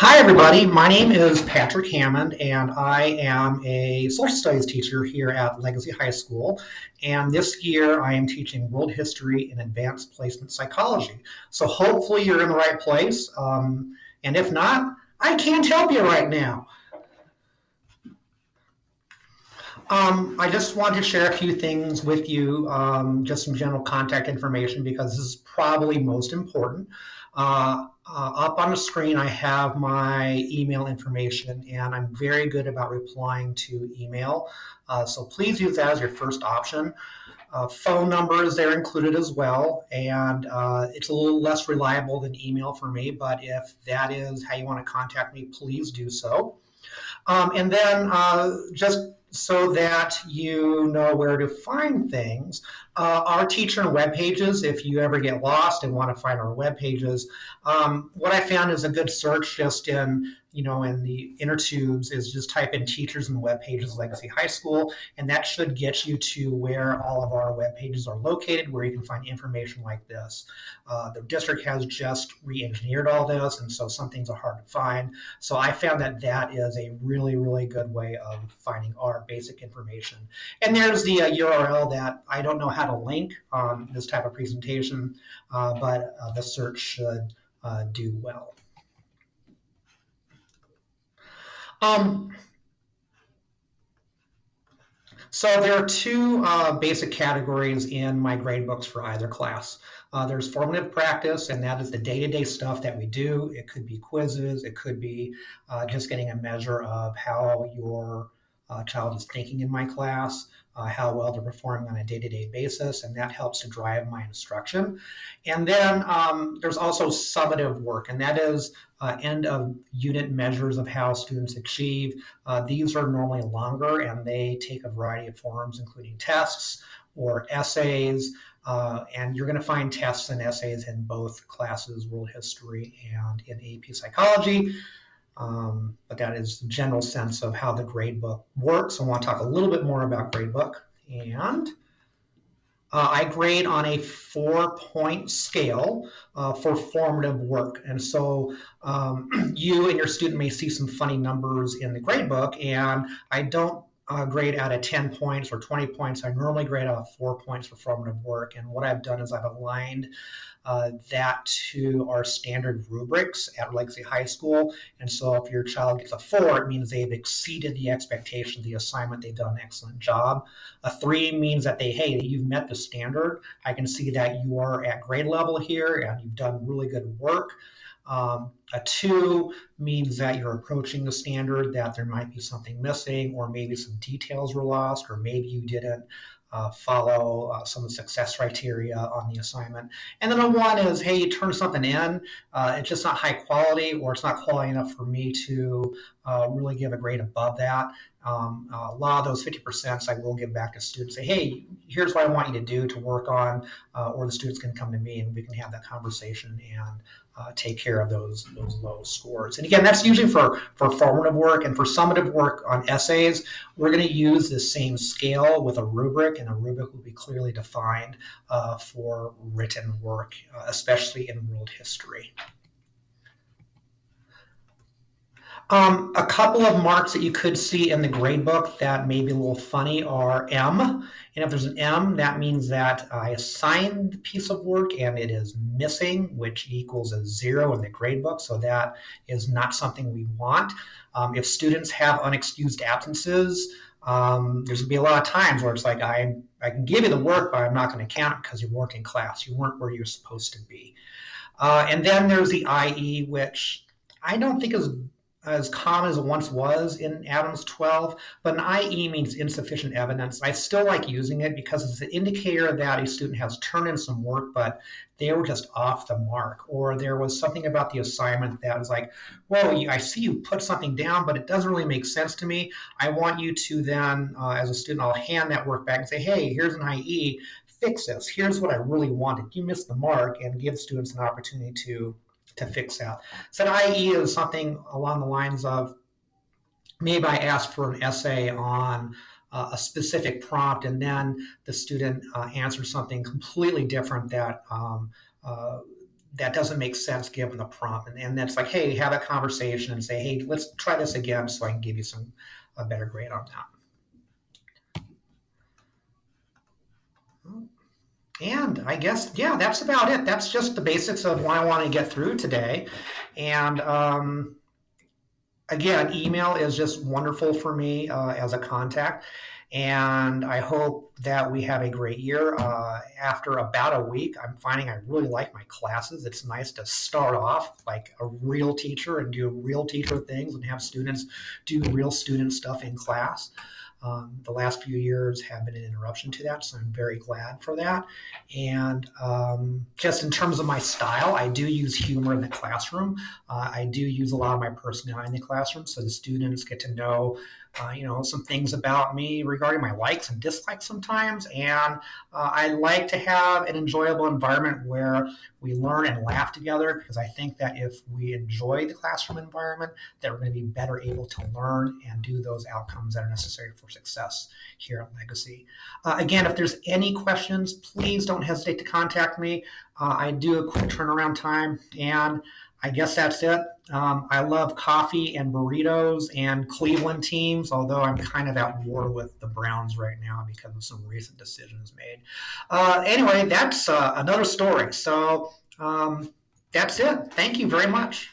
Hi, everybody. My name is Patrick Hammond, and I am a social studies teacher here at Legacy High School. And this year, I am teaching world history and advanced placement psychology. So hopefully, you're in the right place. And if not, I can't help you right now. I just want to share a few things with you, just some general contact information, because this is probably most important. Up on the screen, I have my email information, and I'm very good about replying to email. So please use that as your first option. Phone numbers, they're included as well, and it's a little less reliable than email for me, but if that is how you want to contact me, please do so. And then just so that you know where to find things, our teacher and web pages, if you ever get lost and want to find our web pages, what I found is a good search just in the inner tubes is just type in teachers and web pages Legacy High School, and that should get you to where all of our web pages are located, where you can find information like this. The district has just re-engineered all this, and so some things are hard to find. So I found that that is a really, really good way of finding our basic information. And there's the URL that I don't know how to link on this type of presentation, but the search should do well. Um, So there are two basic categories in my grade books for either class. There's formative practice, and that is the day-to-day stuff that we do. It could be quizzes, it could be just getting a measure of how your child is thinking in my class, how well they're performing on a day-to-day basis, and that helps to drive my instruction. And then there's also summative work, and that is end of unit measures of how students achieve. These are normally longer and they take a variety of forms, including tests or essays. And you're going to find tests and essays in both classes, world history and in AP psychology. But that is the general sense of how the gradebook works. I want to talk a little bit more about gradebook. And I grade on a 4-point scale for formative work. And so you and your student may see some funny numbers in the grade book, and I don't grade out of 10 points or 20 points. I normally grade out of 4 points for formative work. And what I've done is I've aligned that to our standard rubrics at Legacy High School. And so if your child gets a 4, it means they've exceeded the expectation of the assignment. They've done an excellent job. A 3 means that you've met the standard. I can see that you are at grade level here and you've done really good work. A 2 means that you're approaching the standard, that there might be something missing, or maybe some details were lost, or maybe you didn't follow some of the success criteria on the assignment. And then a 1 is, hey, you turn something in, it's just not high quality, or it's not quality enough for me to really give a grade above that. A lot of those 50% I will give back to students, say, hey, here's what I want you to do to work on, or the students can come to me and we can have that conversation and take care of those low scores. And again, that's usually for formative work. And for summative work on essays, we're going to use the same scale with a rubric, and a rubric will be clearly defined for written work, especially in world history. A couple of marks that you could see in the grade book that may be a little funny are M. And if there's an M, that means that I assigned the piece of work and it is missing, which equals a 0 in the grade book. So that is not something we want. If students have unexcused absences, there's going to be a lot of times where it's like, I can give you the work, but I'm not going to count because you weren't in class. You weren't where you're supposed to be. And then there's the IE, which I don't think is as common as it once was in Adams 12, but an IE means insufficient evidence. I still like using it because it's an indicator that a student has turned in some work, but they were just off the mark, or there was something about the assignment that was like, whoa, I see you put something down, but it doesn't really make sense to me. I want you to then, as a student, I'll hand that work back and say, hey, here's an IE, fix this. Here's what I really wanted. You missed the mark, and give students an opportunity to fix that. So an IE is something along the lines of, maybe I asked for an essay on a specific prompt, and then the student answers something completely different that that doesn't make sense given the prompt. And that's like, hey, have a conversation and say, hey, let's try this again so I can give you a better grade on that. And I guess, yeah, that's about it. That's just the basics of what I want to get through today. And again, email is just wonderful for me as a contact. And I hope that we have a great year. After about a week, I'm finding I really like my classes. It's nice to start off like a real teacher and do real teacher things and have students do real student stuff in class. The last few years have been an interruption to that, so I'm very glad for that. And just in terms of my style, I do use humor in the classroom. I do use a lot of my personality in the classroom, so the students get to know, some things about me regarding my likes and dislikes sometimes. And I like to have an enjoyable environment where we learn and laugh together, because I think that if we enjoy the classroom environment, that we're going to be better able to learn and do those outcomes that are necessary for success here at Legacy. Again, if there's any questions, please don't hesitate to contact me. I do a quick turnaround time, and I guess that's it. I love coffee and burritos and Cleveland teams, although I'm kind of at war with the Browns right now because of some recent decisions made. Anyway, that's another story. So that's it. Thank you very much.